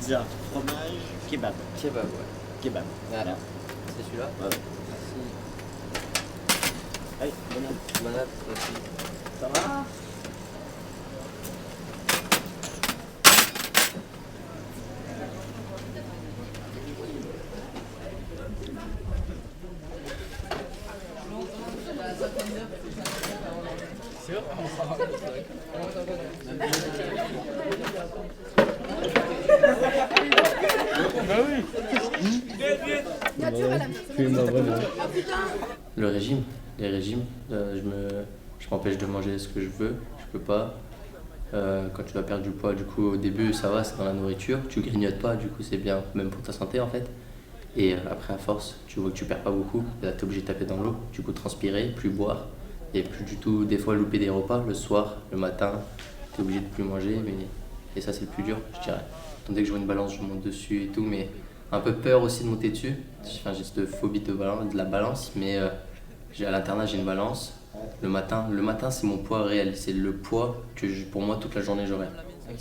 pizza, fromage, kebab. Kebab, ouais. Kebab. Voilà. C'est celui-là? Ouais. Merci. Allez, bon app. Bon app, aussi. Ça va? Le régime, les régimes, je m'empêche de manger ce que je veux, je peux pas. Quand tu vas perdre du poids, du coup au début ça va, c'est dans la nourriture, tu grignotes pas, du coup c'est bien, même pour ta santé en fait. Et après à force, tu vois que tu perds pas beaucoup, là t'es obligé de taper dans l'eau, du coup transpirer, plus boire, et plus du tout des fois louper des repas, le soir, le matin, t'es obligé de plus manger, et ça c'est le plus dur, je dirais. Donc, dès que je vois une balance, je monte dessus et tout, mais un peu peur aussi de monter dessus. Enfin, j'ai cette phobie de la balance, mais à l'internat j'ai une balance. Le matin c'est mon poids réel, c'est le poids que pour moi toute la journée j'aurai.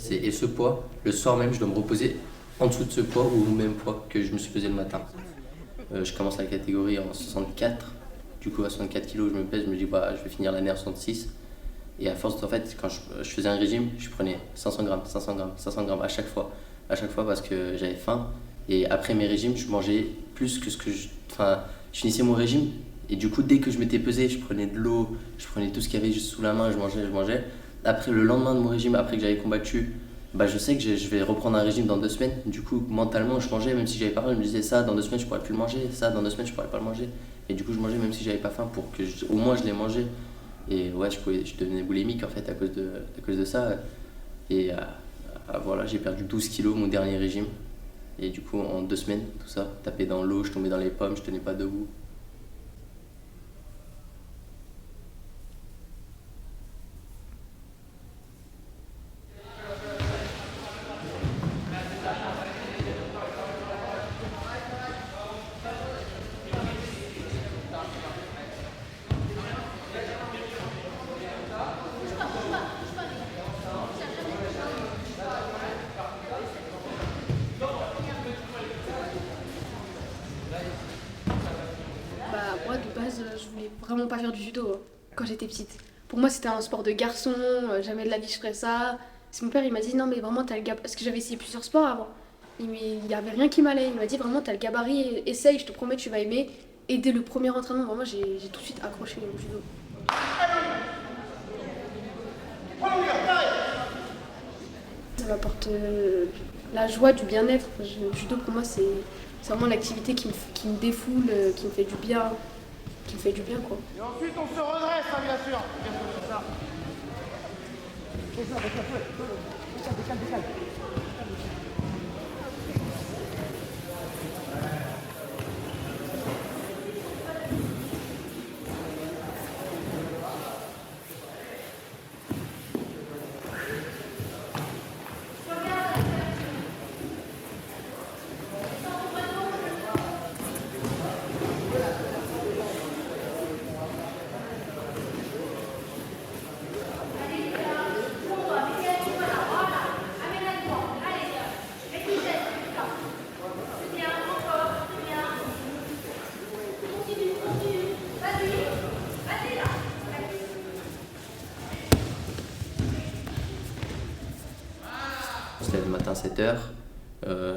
Et ce poids, le soir même, je dois me reposer en dessous de ce poids ou au même poids que je me suis pesé le matin. Je commence la catégorie en 64, du coup à 64 kg je me pèse, je me dis bah, je vais finir l'année à 66. Et à force, en fait, quand je faisais un régime, je prenais 500 grammes, 500 grammes, 500 grammes à chaque fois parce que j'avais faim. Et après mes régimes, je mangeais plus que ce que Enfin, je finissais mon régime et du coup, dès que je m'étais pesé, je prenais de l'eau, je prenais tout ce qu'il y avait juste sous la main, je mangeais. Après, le lendemain de mon régime, après que j'avais combattu, bah, je sais que je vais reprendre un régime dans 2 semaines. Du coup, mentalement, je mangeais, même si j'avais pas faim, je me disais ça, dans 2 semaines, je pourrais plus le manger, ça, dans 2 semaines, je pourrais pas le manger. Et du coup, je mangeais même si j'avais pas faim pour que au moins je l'ai mangé. Et ouais, je devenais boulimique en fait à cause de ça. Et voilà, j'ai perdu 12 kilos mon dernier régime. Et du coup, en 2 semaines, tout ça, tapé dans l'eau, je tombais dans les pommes, je tenais pas debout. Bah, moi, de base, je voulais vraiment pas faire du judo quand j'étais petite. Pour moi, c'était un sport de garçon, jamais de la vie je ferais ça. C'est mon père, il m'a dit non, mais vraiment, t'as le gabarit. Parce que j'avais essayé plusieurs sports avant. Il y avait rien qui m'allait. Il m'a dit vraiment, t'as le gabarit, essaye, je te promets, tu vas aimer. Et dès le premier entraînement, vraiment, j'ai tout de suite accroché au judo. Ça m'apporte la joie, du bien-être. Le judo, pour moi, c'est vraiment l'activité qui me défoule, qui me fait du bien. Qui me fait du bien, quoi. Et ensuite, on se redresse, hein, bien sûr. Bien sûr, c'est ça. Décale. On se lève le matin à 7h.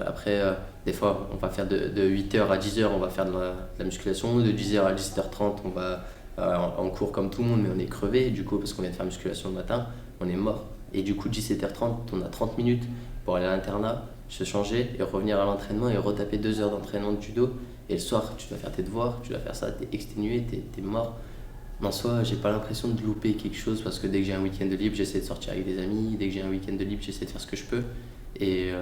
Après, des fois, on va faire de 8h à 10h, on va faire de la musculation. De 10h à 17h30, on va en cours comme tout le monde, mais on est crevé. Du coup, parce qu'on vient de faire musculation le matin, on est mort. Et du coup, 17h30, on a 30 minutes pour aller à l'internat, se changer et revenir à l'entraînement et retaper 2 heures d'entraînement de judo. Et le soir, tu dois faire tes devoirs, tu dois faire ça, t'es exténué, t'es mort. En soi, j'ai pas l'impression de louper quelque chose parce que dès que j'ai un week-end de libre, j'essaie de sortir avec des amis. Dès que j'ai un week-end de libre, j'essaie de faire ce que je peux. Et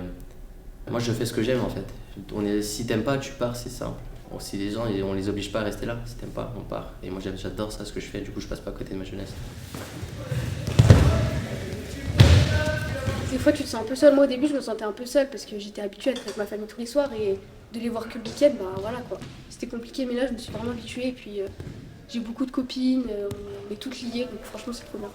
moi, je fais ce que j'aime en fait. Si t'aimes pas, tu pars, c'est simple. Bon, si les gens, on les oblige pas à rester là. Si t'aimes pas, on part. Et moi, j'adore ça, ce que je fais. Du coup, je passe pas à côté de ma jeunesse. Des fois, tu te sens un peu seule. Moi, au début, je me sentais un peu seule parce que j'étais habituée à être avec ma famille tous les soirs et de les voir que le week-end, bah voilà quoi. C'était compliqué, mais là, je me suis vraiment habituée. Et puis, j'ai beaucoup de copines, on est toutes liées, donc franchement, c'est trop bien.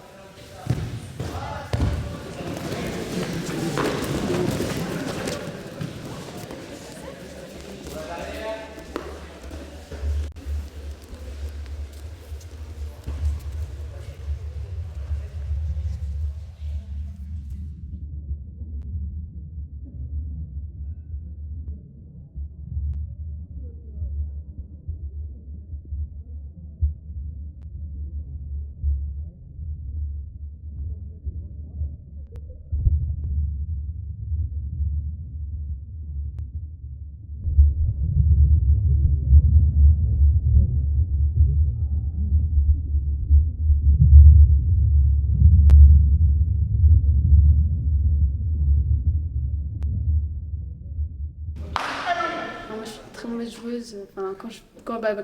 heureuse. Enfin, quand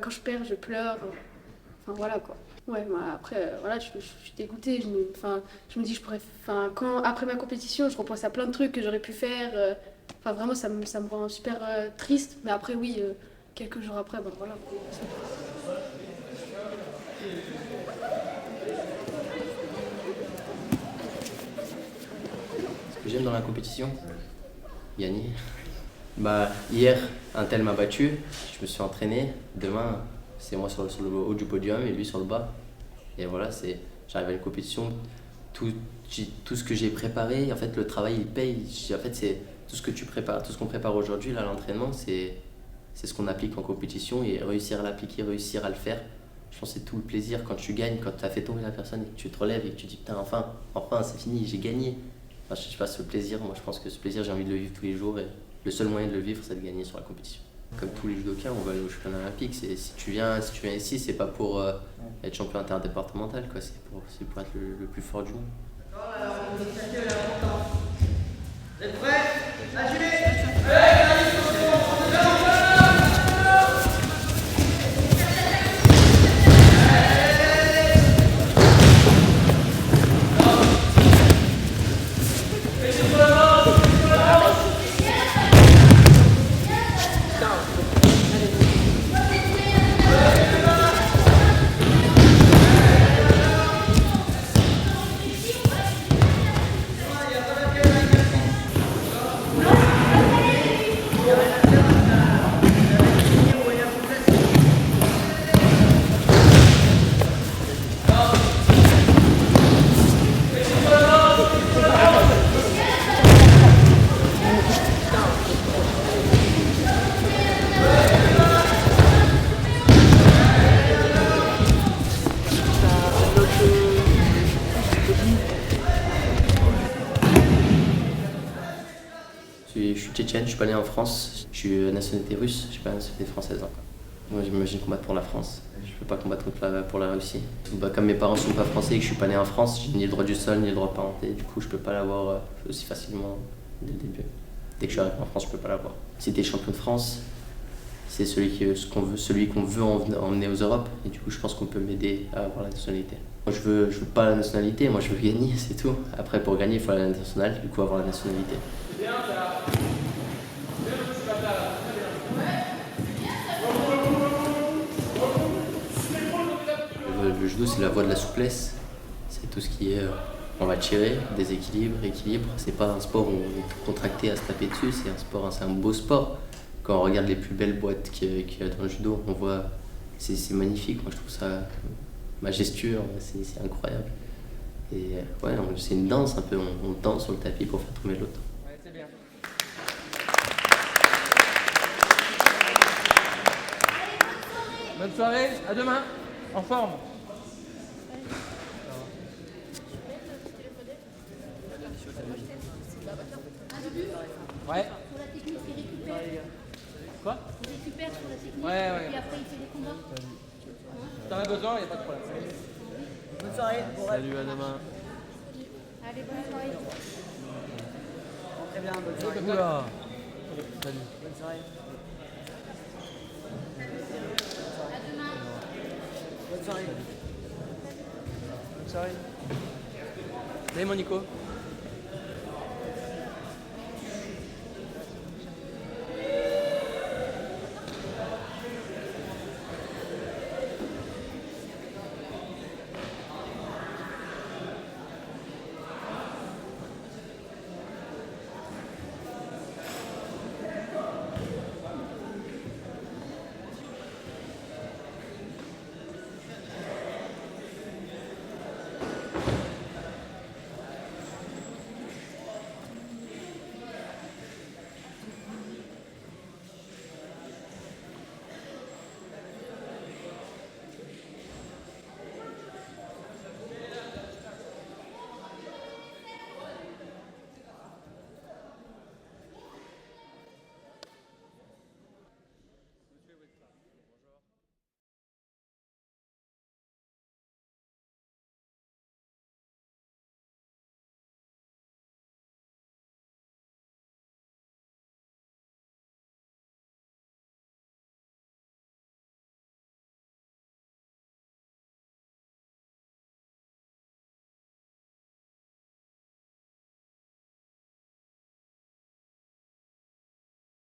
je perds, je pleure. Enfin, voilà quoi. Ouais, bah, après, voilà, je suis dégoûtée. Je me dis, après ma compétition, je repense à plein de trucs que j'aurais pu faire. Enfin, vraiment, ça me rend super triste. Mais après, oui, quelques jours après, ben voilà. Ce que j'aime dans la compétition, gagner. Bah, hier, un tel m'a battu, je me suis entraîné. Demain, c'est moi sur le haut du podium et lui sur le bas. Et voilà, j'arrive à une compétition, tout ce que j'ai préparé, en fait, le travail, il paye. En fait, c'est tout ce que tu prépares, tout ce qu'on prépare aujourd'hui, là, l'entraînement, c'est ce qu'on applique en compétition et réussir à l'appliquer, réussir à le faire. Je pense que c'est tout le plaisir quand tu gagnes, quand tu as fait tomber la personne et que tu te relèves et que tu dis putain, enfin, c'est fini, j'ai gagné. Enfin, je sais pas, ce plaisir, moi je pense que ce plaisir, j'ai envie de le vivre tous les jours et le seul moyen de le vivre, c'est de gagner sur la compétition. Comme tous les judokas, on va aller au championnat olympique. Si tu viens ici, c'est pas pour être champion interdépartemental, quoi. C'est pour être le plus fort du monde. Vous êtes prêts? Agilez! Je suis tchétchène, je suis pas né en France, je suis nationalité russe, je suis pas nationalité française encore. Moi j'imagine combattre pour la France, je peux pas combattre pour la Russie. Bah, comme mes parents sont pas français et que je suis pas né en France, j'ai ni le droit du sol ni le droit de parenté, du coup je peux pas l'avoir aussi facilement dès le début. Dès que je suis arrivé en France, je peux pas l'avoir. Si t'es champion de France, c'est celui qu'on veut emmener aux Europes et du coup je pense qu'on peut m'aider à avoir la nationalité. Moi je veux pas la nationalité, moi je veux gagner, c'est tout. Après pour gagner il faut aller à l'international, du coup avoir la nationalité. Le judo c'est la voie de la souplesse, c'est tout ce qui est on va tirer, déséquilibre, équilibre. C'est pas un sport où on est contracté à se taper dessus, c'est un beau sport. Quand on regarde les plus belles boîtes qu'il y a dans le judo, on voit, c'est magnifique, moi je trouve ça majestueux, c'est incroyable. Et ouais, c'est une danse un peu, on danse sur le tapis pour faire tomber l'autre. Ouais, c'est bien. Bonne soirée, à demain, en forme. Ouais. Sur la technique, il récupère. Quoi? Il récupère sur la technique. Ouais. Et après, il fait des combats. T'en as besoin, il n'y a pas de problème. Bonne soirée. Salut, à demain. Allez, bonne soirée. Très bien, bonne soirée. Oula. Salut. Bonne soirée. À demain. Bonne soirée. Bonne soirée. Salut mon Nico.